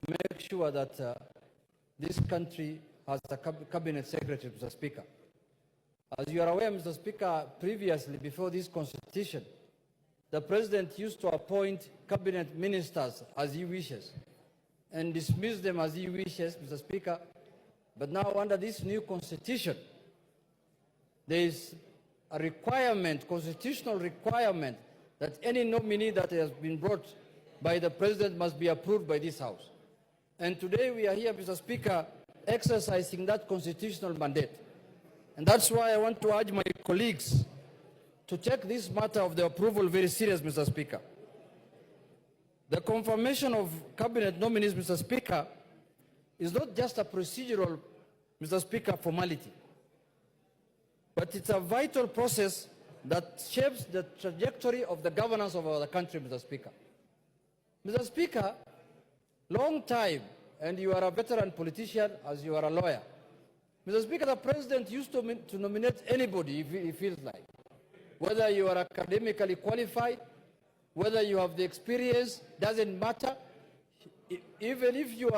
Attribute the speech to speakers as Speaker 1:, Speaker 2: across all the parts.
Speaker 1: make sure that this country has a cabinet secretary, Mr. Speaker. As you are aware, Mr. Speaker, previously, before this constitution, the president used to appoint cabinet ministers as he wishes and dismiss them as he wishes, Mr. Speaker. But now, under this new constitution, there is a requirement, constitutional requirement, that any nominee that has been brought by the president must be approved by this House. And today we are here, Mr. Speaker, exercising that constitutional mandate. And that's why I want to urge my colleagues to take this matter of the approval very serious, Mr. Speaker. The confirmation of cabinet nominees, Mr. Speaker, is not just a procedural, Mr. Speaker, formality, but it's a vital process that shapes the trajectory of the governance of our country, Mr. Speaker. Mr. Speaker, long time, and you are a veteran politician as you are a lawyer. Mr. Speaker, the president used to nominate anybody if he feels like. Whether you are academically qualified, whether you have the experience, doesn't matter. Even if you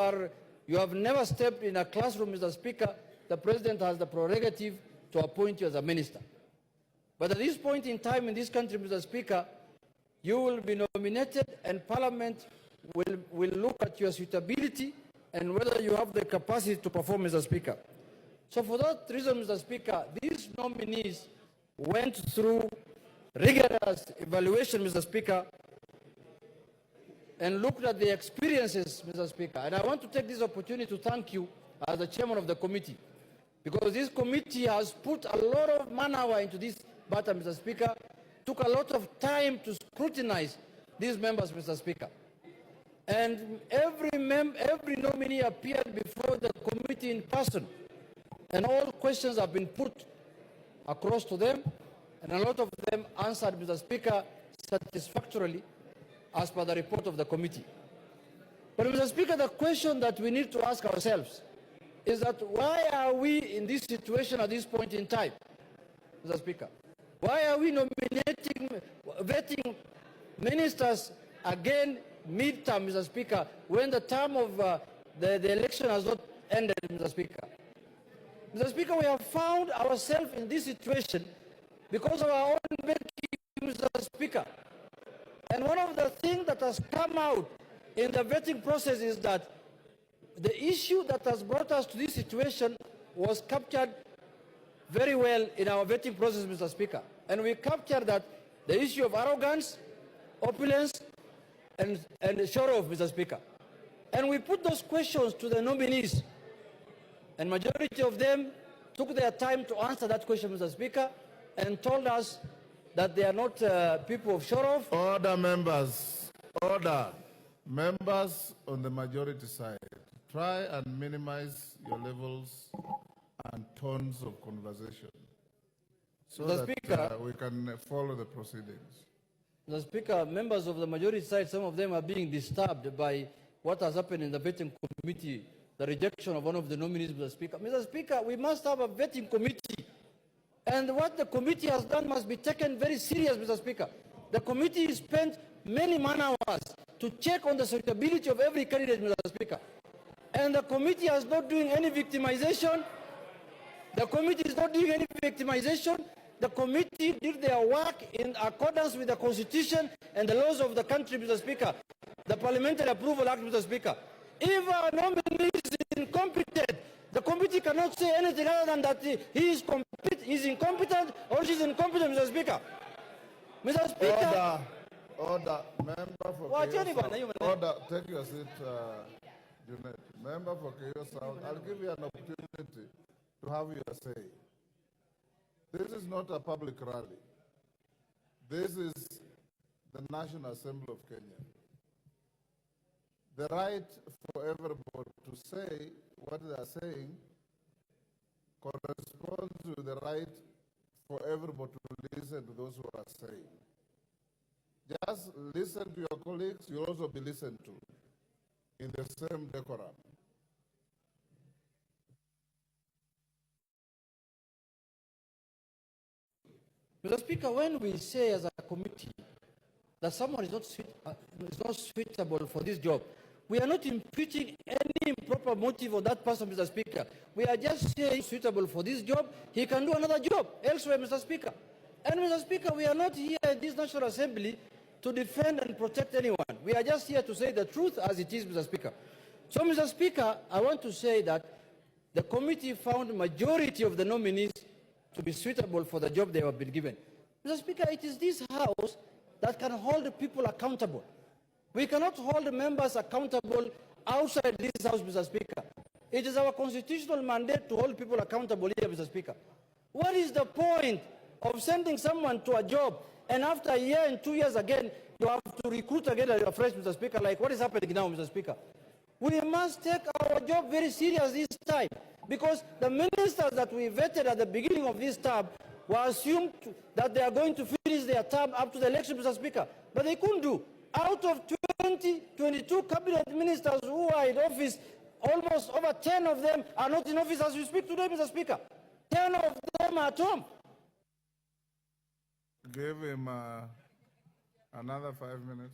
Speaker 1: have never stepped in a classroom, Mr. Speaker, the president has the prerogative to appoint you as a minister. But at this point in time in this country, Mr. Speaker, you will be nominated and Parliament will look at your suitability and whether you have the capacity to perform, Mr. Speaker. So for that reason, Mr. Speaker, these nominees went through rigorous evaluation, Mr. Speaker, and looked at their experiences, Mr. Speaker. And I want to take this opportunity to thank you as the chairman of the committee, because this committee has put a lot of man-hour into this matter, Mr. Speaker, took a lot of time to scrutinize these members, Mr. Speaker. And every nominee appeared before the committee in person, and all questions have been put across to them, and a lot of them answered, Mr. Speaker, satisfactorily as per the report of the committee. But, Mr. Speaker, the question that we need to ask ourselves is that why are we in this situation at this point in time, Mr. Speaker? Why are we vetting ministers again mid-term, Mr. Speaker, when the term of the election has not ended, Mr. Speaker? Mr. Speaker, we have found ourselves in this situation because of our own vetting, Mr. Speaker. And one of the things that has come out in the vetting process is that the issue that has brought us to this situation was captured very well in our vetting process, Mr. Speaker. And we captured that the issue of arrogance, opulence, and show-off, Mr. Speaker. And we put those questions to the nominees. And majority of them took their time to answer that question, Mr. Speaker, and told us that they are not people of show-off.
Speaker 2: Order, members. Order. Members on the majority side, try and minimize your levels and tones of conversation so
Speaker 1: Mr.
Speaker 2: that we can follow the proceedings.
Speaker 1: Mr. Speaker, members of the majority side, some of them are being disturbed by what has happened in the vetting committee, the rejection of one of the nominees, Mr. Speaker. Mr. Speaker, we must have a vetting committee. And what the committee has done must be taken very serious, Mr. Speaker. The committee spent many man-hours to check on the suitability of every candidate, Mr. Speaker. And the committee is not doing any victimization. The committee is not doing any victimization. The committee did their work in accordance with the Constitution and the laws of the country, Mr. Speaker. The Parliamentary Approval Act, Mr. Speaker. If a nominee is incompetent, the committee cannot say anything other than that he is incompetent or she is incompetent, Mr. Speaker. Mr. Speaker.
Speaker 2: Order. Member for Order. Take your seat, Junet. Member for Chaos South. I'll give you an opportunity to have your say. This is not a public rally. This is the National Assembly of Kenya. The right for everybody to say what they are saying corresponds to the right for everybody to listen to those who are saying. Just listen to your colleagues, you'll also be listened to in the same decorum.
Speaker 1: Mr. Speaker, when we say as a committee that someone is not suitable for this job, We are not imputing any improper motive on that person, Mr. Speaker. We are just saying suitable for this job, he can do another job elsewhere, Mr. Speaker. And Mr. Speaker, we are not here in this National Assembly to defend and protect anyone. We are just here to say the truth as it is, Mr. Speaker. So, Mr. Speaker, I want to say that the committee found majority of the nominees to be suitable for the job they have been given. Mr. Speaker, it is this House that can hold the people accountable. We cannot hold the members accountable outside this House, Mr. Speaker. It is our constitutional mandate to hold people accountable here, Mr. Speaker. What is the point of sending someone to a job and after a year and 2 years again, you have to recruit again afresh, Mr. Speaker, like what is happening now, Mr. Speaker? We must take our job very serious this time because the ministers that we vetted at the beginning of this term were assumed that they are going to finish their term up to the election, Mr. Speaker, but they couldn't do. Out of 22 cabinet ministers who are in office, almost over 10 of them are not in office as we speak today, Mr. Speaker. 10 of them are at home.
Speaker 2: Give him another 5 minutes.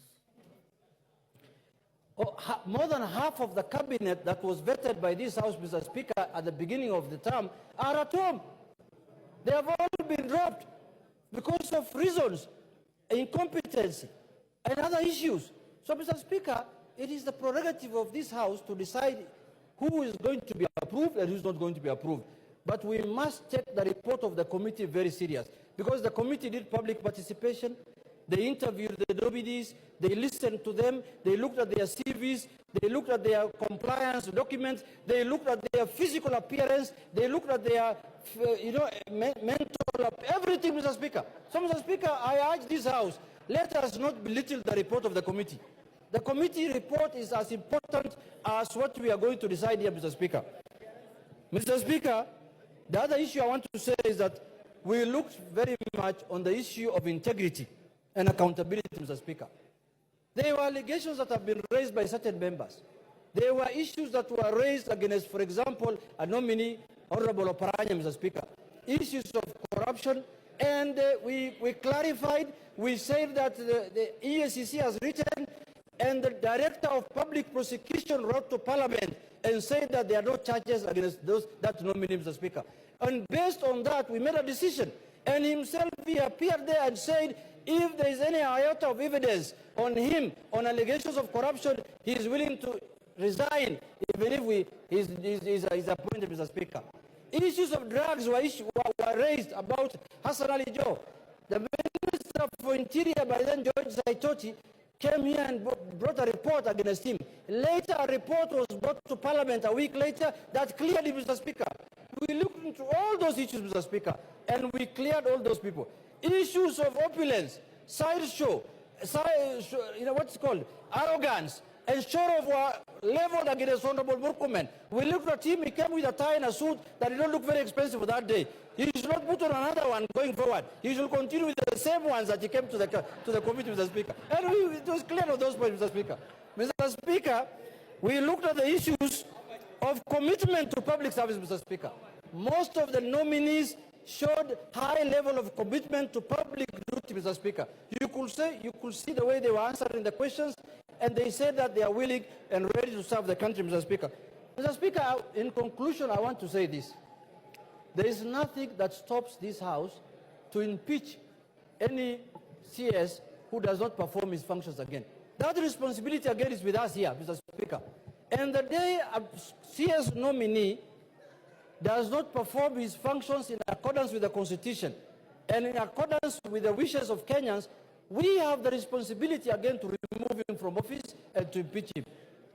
Speaker 1: More than half of the cabinet that was vetted by this House, Mr. Speaker, at the beginning of the term are at home. They have all been dropped because of reasons, incompetence, and other issues. So, Mr. Speaker, it is the prerogative of this House to decide who is going to be approved and who is not going to be approved. But we must take the report of the committee very serious because the committee did public participation. They interviewed the nominees, they listened to them, they looked at their CVs, they looked at their compliance documents, they looked at their physical appearance, they looked at their, mental, everything, Mr. Speaker. So, Mr. Speaker, I urge this House, let us not belittle the report of the committee. The committee report is as important as what we are going to decide here, Mr. Speaker. Mr. Speaker, the other issue I want to say is that we looked very much on the issue of integrity and accountability, Mr. Speaker. There were allegations that have been raised by certain members. There were issues that were raised against, for example, a nominee, Honorable Oparanya, Mr. Speaker. Issues of corruption, and we clarified, we said that the EACC has written, and the Director of Public Prosecution wrote to Parliament and said that there are no charges against that nominee, Mr. Speaker. And based on that, we made a decision. And himself, he appeared there and said, if there is any iota of evidence on him, on allegations of corruption, he is willing to resign, even if he's appointed, Mr. Speaker. Issues of drugs were raised about Hassan Ali Joe. The Minister for Interior, by then George Saitoti, came here and brought a report against him. Later, a report was brought to Parliament a week later that cleared him, Mr. Speaker. We looked into all those issues, Mr. Speaker, and we cleared all those people. Issues of opulence, sideshow, what's called, arrogance, and show of were leveled against Honorable Murkomen. We looked at him, he came with a tie and a suit that did not look very expensive for that day. He should not put on another one going forward. He should continue with the same ones that he came to the committee, Mr. Speaker. And it was clear on those points, Mr. Speaker. Mr. Speaker, we looked at the issues of commitment to public service, Mr. Speaker. Most of the nominees showed high level of commitment to public duty, Mr. Speaker. You could see the way they were answering the questions, and they said that they are willing and ready to serve the country, Mr. Speaker. Mr. Speaker, in conclusion, I want to say this. There is nothing that stops this House to impeach any CS who does not perform his functions again. That responsibility again is with us here, Mr. Speaker. And the day a CS nominee does not perform his functions in accordance with the Constitution and in accordance with the wishes of Kenyans, we have the responsibility again to remove him from office and to impeach him.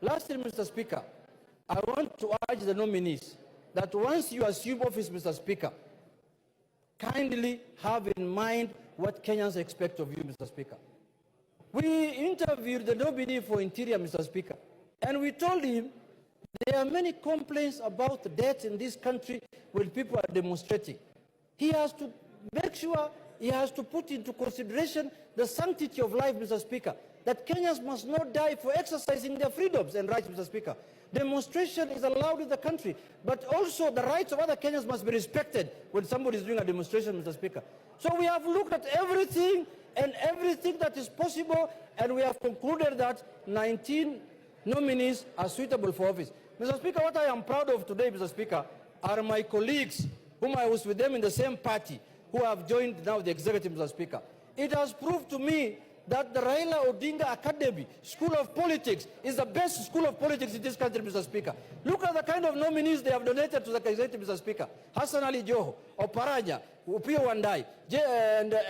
Speaker 1: Lastly, Mr. Speaker, I want to urge the nominees that once you assume office, Mr. Speaker, kindly have in mind what Kenyans expect of you, Mr. Speaker. We interviewed the nominee for Interior, Mr. Speaker, and we told him there are many complaints about the deaths in this country when people are demonstrating. He has to make sure, he has to put into consideration the sanctity of life, Mr. Speaker, that Kenyans must not die for exercising their freedoms and rights, Mr. Speaker. Demonstration is allowed in the country, but also the rights of other Kenyans must be respected when somebody is doing a demonstration, Mr. Speaker. So we have looked at everything and everything that is possible, and we have concluded that 19 nominees are suitable for office. Mr. Speaker, what I am proud of today, Mr. Speaker, are my colleagues whom I was with them in the same party who have joined now the executive, Mr. Speaker. It has proved to me that the Raila Odinga Academy School of Politics is the best school of politics in this country, Mr. Speaker. Look at the kind of nominees they have donated to the executive, Mr. Speaker. Hassan Ali Joho, Oparanya, Upio Wandai,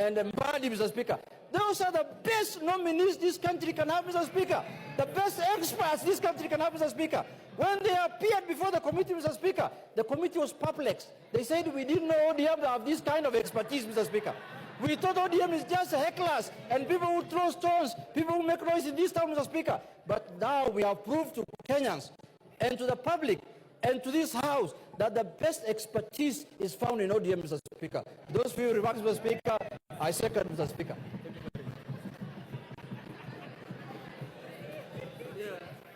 Speaker 1: and Mbadi, Mr. Speaker. Those are the best nominees this country can have, Mr. Speaker. The best experts this country can have, Mr. Speaker. When they appeared before the committee, Mr. Speaker, the committee was perplexed. They said we didn't know ODM have this kind of expertise, Mr. Speaker. We thought ODM is just hecklers and people who throw stones, people who make noise in this town, Mr. Speaker. But now we have proved to Kenyans and to the public and to this House that the best expertise is found in ODM, Mr. Speaker. Those few remarks, Mr. Speaker, I second, Mr. Speaker.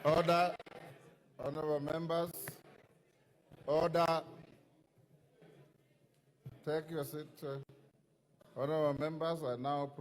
Speaker 2: Order. Honorable members. Order. Take your seat. Honorable members, I now propose